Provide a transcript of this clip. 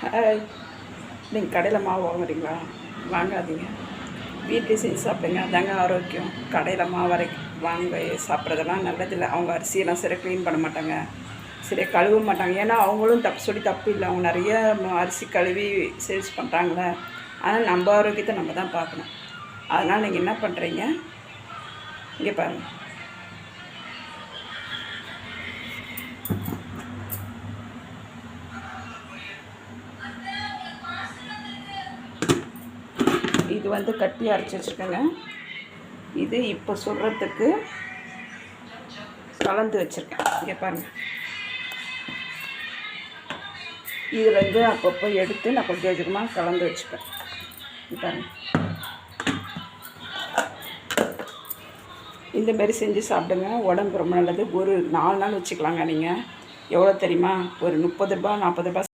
Hi. நீங்கள் கடையில் மாவு வாங்குறீங்களா? வாங்காதீங்க, வீட்டிலே செஞ்சு சாப்பிடுங்க. அதாங்க ஆரோக்கியம். கடையில் மாவு வாங்க சாப்பிட்றதெல்லாம் நல்லதில்லை. அவங்க அரிசியெல்லாம் சரியாக க்ளீன் பண்ண மாட்டாங்க, சரியாக கழுவ மாட்டாங்க. ஏன்னா அவங்களும் தப்பு இல்லை, அவங்க நிறைய அரிசி கழுவி சேல்ஸ் பண்ணுறாங்களே. ஆனால் நம்ம ஆரோக்கியத்தை நம்ம தான் பார்க்கணும். அதனால் நீங்கள் என்ன பண்ணுறீங்க, இங்கே பாருங்கள். இது வந்து கட்டி அரைச்சி வச்சுருக்கேங்க. இது இப்போ சுடுறதுக்கு கலந்து வச்சுருக்கேன். இங்கே பாருங்கள். இதுலேருந்து அப்பப்போ எடுத்து நான் கொஞ்சம் கொஞ்சமாக கலந்து வச்சுப்பேன். பாருங்கள், இந்தமாரி செஞ்சு சாப்பிடுங்க. உடம்பு ரொம்ப நல்லது. ஒரு 4 நாள் வச்சுக்கலாங்க. நீங்கள் எவ்வளோ தெரியுமா? ஒரு 30 ரூபா 40 ரூபா